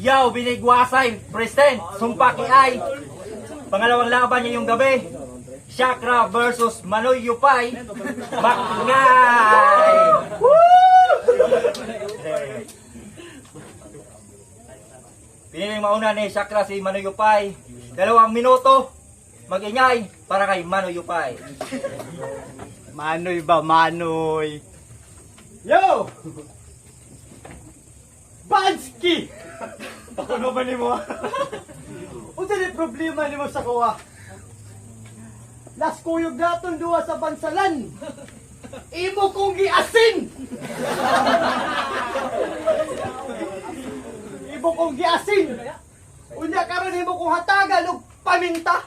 Yaw, binigwasay, present, sumpaki ay. Pangalawang laban niya yung gabi. Chakra versus Manoy Yupay. Bakngay! Piniling mauna ni Chakra si Manoy Yupay. 2 minuto. Mag-ingay para kay Manoy Yupay. Manoy ba, Manoy? Yo! Banski! Ako naman ni mo. Unsa ni problema ni mo sa kuha? Las kuyog naton duwa sa bansalan. Imo kong giasin! Imo kong giasin! Unya karon imo kong hatagan og paminta.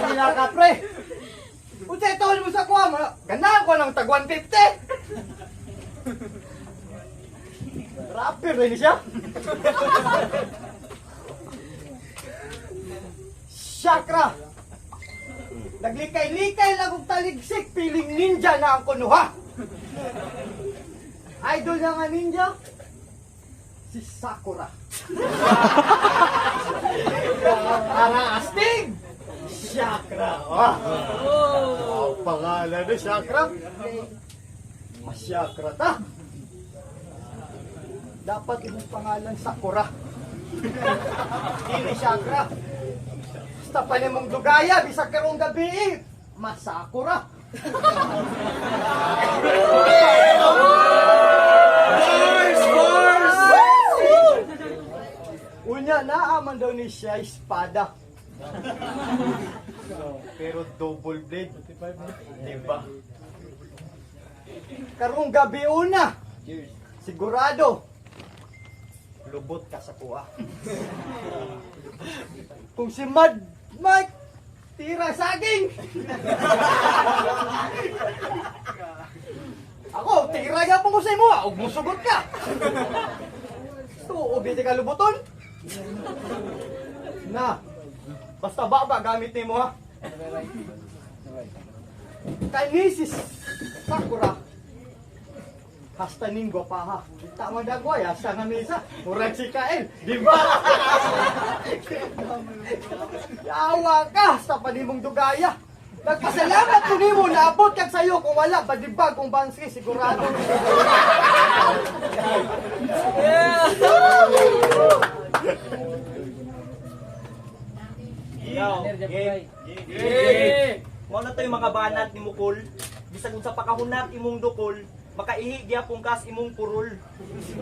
Sila ka, pre. Unsa ito mo sa kuha? Ganahan ko ng tag 150. Rapper rin siya. Chakra. Naglikay-likay lang og taligsik. Piling ninja na ang kunuha. Idol na nga ninja. Si Sakura. Para astig. Chakra. Oh, pangalan ni Chakra. Masyakra ta. Dapat imong pangalan Sakura. Dili Chakra. Basta pa nimong dugaya, bisag karong gabi, Masakura. Unya na aman daw ni siya espada. Pero double blade. Diba? Karong gabi una. Sigurado. Lubot ka sa kuha. Kung si Mad Mike tira saging. Ako, tira nga po ko sa imo. Huwag mo sugot ka. Tuo, biti ka lubuton. Na, basta baba gamit ni mo ha. Kanisis Sakura. Hasta ninggo pa ha. Kita mo dagway hasta nga misa. Murag si Kael. Di ba? Yawa ka. Hasta pa nimong dugaya. Nagpasalamat ko nimo naabot kag sayo kung wala. Badibag kung banski sigurado. Mo na tayo mga banat ni Mukul. Bisag sa pakahunat imong dukol. Makaihi gyapon kas imong purol.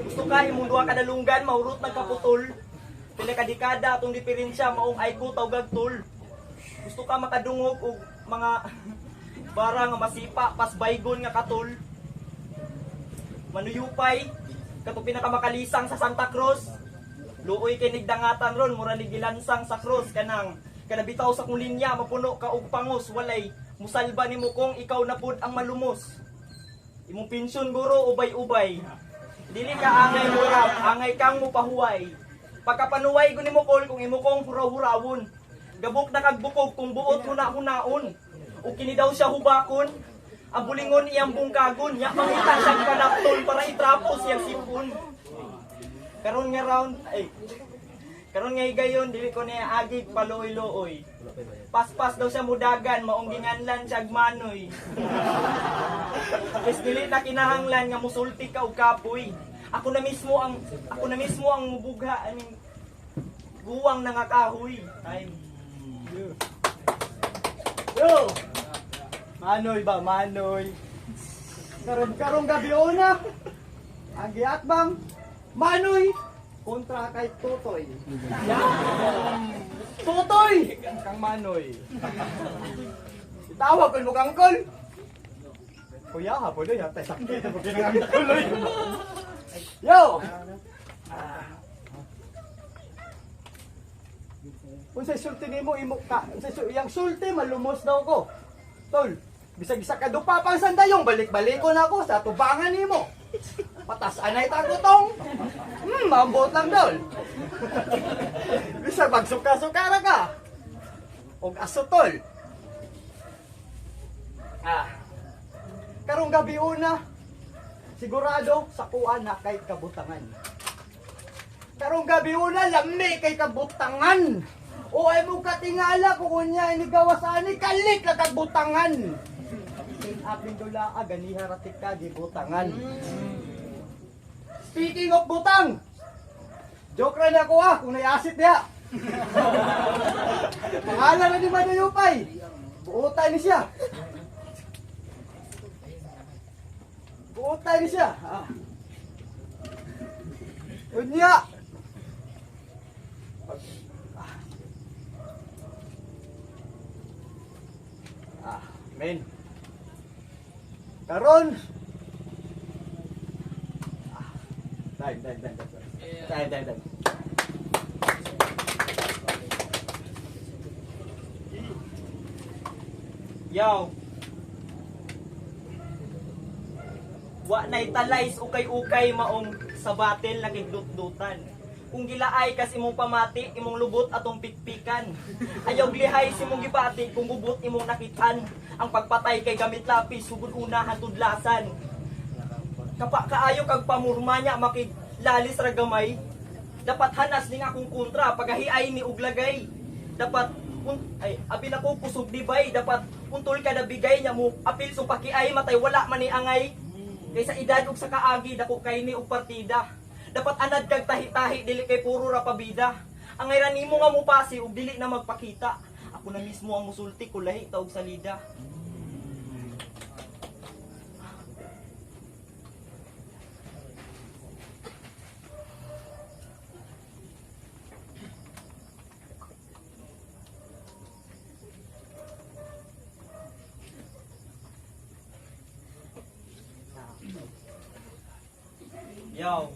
Gusto ka imong duha ka dalunggan mahurot nagkaputol. Pila ka dekada atong diferensya maong ayko tawgag tol. Gusto ka makadungog og mga bara nga masipa pas baygon nga katol. Manuyupay kato pinakamakalisang sa Santa Cruz. Luoy kay nigdangatan ron mura ni gilansang sa cross kanang kanabitaw sa kung linya mapuno ka og pangos walay musalba nimo kung ikaw na pud ang malumos. Imong pensyon guro ubay-ubay. Dili ka angay murag, angay kang mupahuway. Pagkapanuway ko nimo kol kung imo kong huraw-hurawon. Gabok na kagbukog kung buot huna-hunaon. O kini daw siya hubakon. Ang bulingon iyang bungkagon. Ya mangita siyang panaptol para itrapo siyang sipon. Karon nga round, karon nga higayon, dili ko niya agig paluoy-luoy. Paspas daw siya mudagan, maong ginganlan siya agmanoy. Is dili na kinahanglan nga musulti ka og kapoy. Ako na mismo ang mubugha, guwang na nga kahoy. Time. Yo! Manoy ba, Manoy? Karong gabi una. Ang giatbang Manoy kontra kay Totoy. Totoy! Kang Manoy. Itawag ko mo kang kol. Kuya, hapon doy, hatay sakit ako pinangang tuloy. Yo! Kung sa sulti nimo imo ka, yang sulti malumos daw ko. Tol, bisag isa ka dupa pang sandayong balik-balik ko na ako sa tubangan nimo. Patas anay ta ko tong. Mambot lang dol. Bisag magsuka-suka ra ka. Og asotol. Karong gabi una, sigurado sa kuan na kay kabutangan. Karong gabi una lami kay kabutangan. O ay mo katingala kung unya inigawas ani kalik na kabutangan. Sin aping dula ganiha ratik ka gibutangan. Speaking of butang. Joke ra na ko kung naiasit niya. Pangalan na ni Madayupay. Buutan ni siya. Buutan ni siya. Unya. Men. Karon. Time. Yaw. Wa nay talays ukay-ukay maong sa batel na kigdut-dutan. Kung gilaay kas imong pamati, imong lubot atong pikpikan. Ayaw glihay si imong gibati kung gubot imong nakitan. Ang pagpatay kay gamit lapis, sugod unahan tudlasan. Kaayo kag pamurma niya makiglalis ra gamay. Dapat hanas ning akong kontra pagahiay ni uglagay. Dapat abi na ko kusog dibay, dapat untol ka na bigay niya mo apil so pakiay matay wala man ni angay. Kaysa edad ug sa kaagi dako kay ni og partida. Dapat anad kag tahi-tahi dili kay puro ra pabida. Ang ira nimo nga mupasi ug dili na magpakita. Ako na mismo ang musulti ko lahi ta og salida. Yo.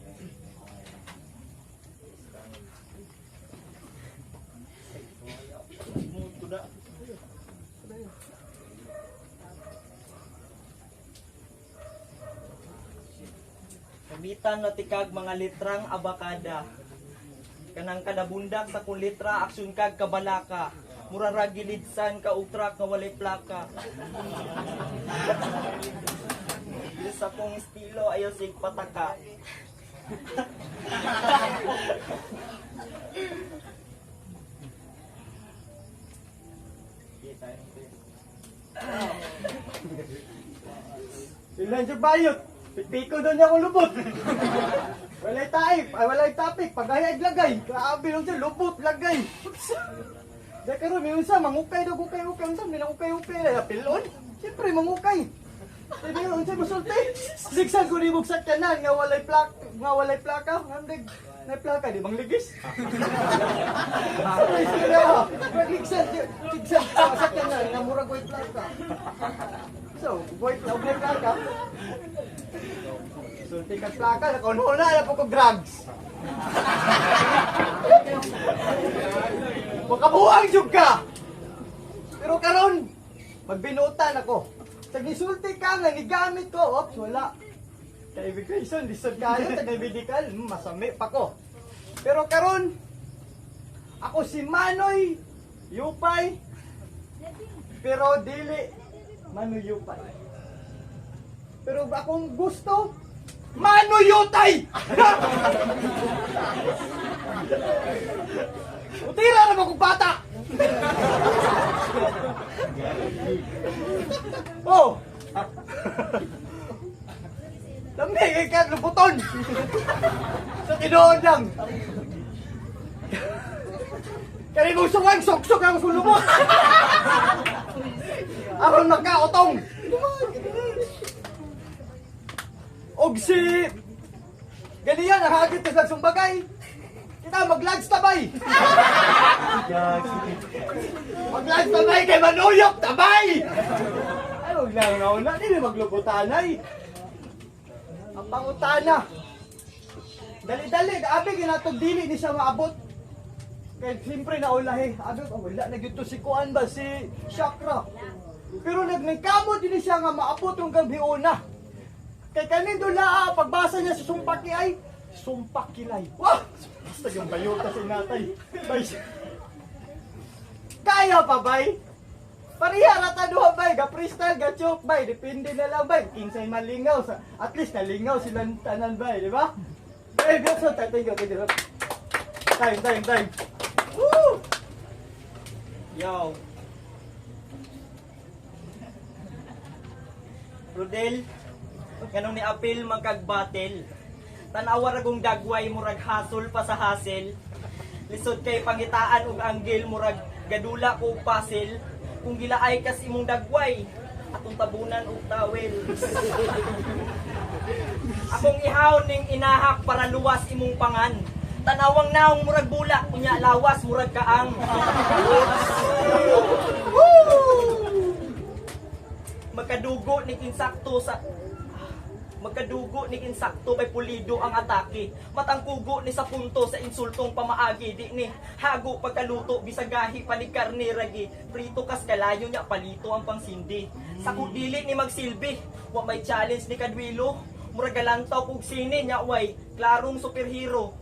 Kabitan na tikag mga litrang abakada. Kanang kadabundak sa kung litra aksyon kag kabalaka. Murara gilidsan ka og truck nga walay plaka. Sa kong estilo ayaw sig pataka. Ilan siya bayot? Piko doon niya akong lubot. Walay taip, ay walay tapik. Pagayag lagay. Grabe lang siya, lubot, lagay. Dahil karoon, may unsa, mangukay daw, ukay-ukay. Unsa, may ukay-ukay. Pilon? Siyempre, mangukay. Hindi yun, unsa masulti. Ligsan ko ni buksak ka na, nga walay plaka. Handig, may plaka, di bang ligis? Sorry, ligsan ka sa na, nga murag way plaka. So, may plaka. Sulti ka plaka, nakunhuna na po ko drugs. Makabuang jug ka. Pero karon, magbinutan ako. Sa gisulti ka nga gigamit ko, ops, wala. Sa immigration, lisod kayo, sa medical, masami pa ko. Pero karon, ako si Manoy Yupay, pero dili Manoy Yupay. Pero akong gusto, Manoy Yutay! Utira na ba kong bata? Oh! Dami, kaya luputon! Sa tinood lang! Kaya mong suwag, sok-sok ang sulubot! Aron magkaotong! Og si... Ganyan, nakagit ka sa sumbagay! Kita mag-lads tabay! Mag-lads tabay kay Manuyok tabay! Ay, huwag na nga una, hindi maglubutanay. Ang pangutana. Dali-dali, abi ginatog dili ni siya maabot. Kaya siyempre naulahi. Abi, wala na gito si Kuan ba, si Chakra. Pero nagkamot din siya nga maabot yung gabi una. Kay kanin doon na, pagbasa niya sa sumpaki ay, sumpakilay. Wah! Basta yung bayota si natay. Bay. Kaya pa, bay? Pariya rata duha bay, ga freestyle, ga choke bay, depende na lang bay. Kinsay malingaw sa at least nalingaw silang tanan bay, di ba? Eh, good so thank you. Time. Woo! Yo. Rodel, kanong ni apil magkag-battle. Tanawa ragong dagway murag hasol pa sa hassle. Lisod kay pangitaan ug anggil murag gadula ko og puzzle. Kung gilaay kas imong dagway, atong tabunan og tawel. Akong ihawon ning inahak para luwas imong pangan. Tanawang naong murag bula, kunya lawas murag kaang. Magkadugo ni insakto may pulido ang atake. Matangkugo ni sa punto sa insultong pamaagi. Di ni hago pagkaluto bisagahi panig karne ragi. Prito kas kalayo nya palito ang pangsindi. Sa kudili ni magsilbi, wa may challenge ni Kadwilo. Murag galantaw kog sine nya way klarong superhero.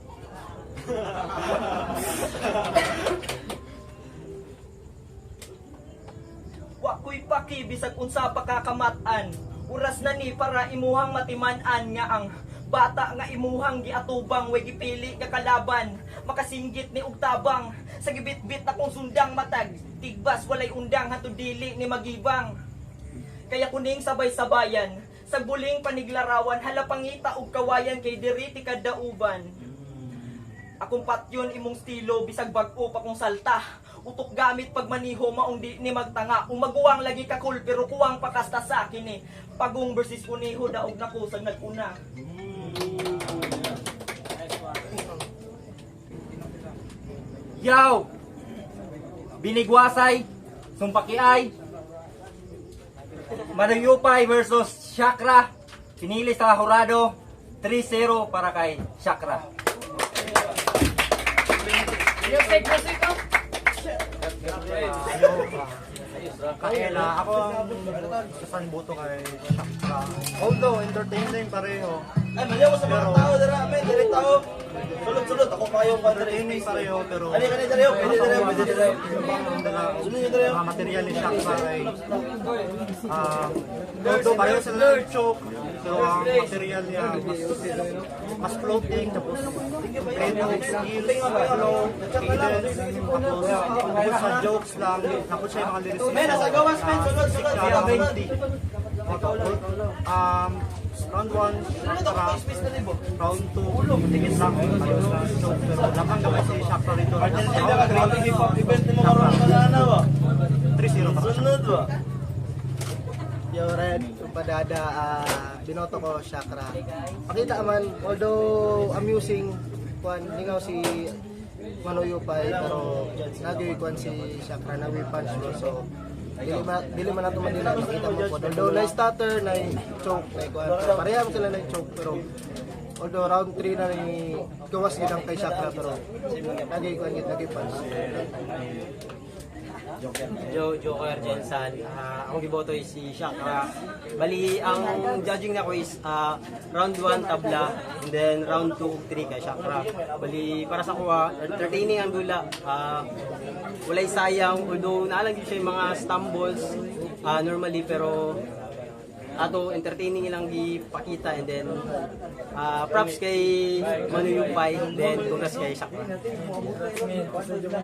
Wa ko'y paki bisag unsa pa kakamatan. Uras na ni para imuhang matiman-an nga ang bata nga imuhang giatubang way gipili ka kalaban. Makasinggit ni og tabang sa gibit-bit na kong sundang matag. Tigbas walay undang hatod dili ni magibang. Kaya kuning sabay-sabayan sa buling paniglarawan halapangita og kawayan kay diri ti kadauban. Akong patyon imong stilo bisag bag-o pa kong salta. Utok gamit pagmaniho maong di ni magtanga. Umaguwang lagi ka cool pero kuwang pakasta sa akin eh. Pagong versus uniho daog na ko sa naguna. Yaw! Binigwasay, Sumpakiay, Marayupay versus Chakra. Pinili sa hurado, 3-0 para kay Chakra. Kaya ako ang kasanbuto kay Shakra. Although entertaining pareho, Ay, maliw sa mga tao dira, may direct tao. Sulod ako kayo entertaining pareho pero Ani dira, pwede dira. mga material ni Shakra ay although pareho sila ng choke, pero ang material niya mas floating, tapos kompleto, skills, flow, cadence, tapos sa jokes lang, tapos siya yung mga lyrics. Men, nasa gawas, men, sunod. Round 1, Shakra. Round 2, tingin lang. Ayos lang ang joke. Pero lakang gamay si Shakra rito. Shakra. 3-0 para siya. Yo Red, padada binoto ko Chakra. Pakita man although amusing kwan lingaw si Manuyupay pero nagay kwan si Chakra na we punch also. Dili man nato madila makita mo po. Although na starter na choke na kwan. Parehas sila na choke pero although round 3 na ni gawas gid ang kay Chakra pero nagay kwan gid nagay punch. Joker Jensen. Ang giboto is si Chakra. Bali, ang judging nako is round 1 tabla, and then round 2 ug 3 kay Chakra. Bali, para sa kuha, entertaining ang dula. Walay sayang, although naalang din siya yung mga stumbles normally, pero ato entertaining ilang gipakita, and then props kay Manuyupay, then congrats kay Chakra.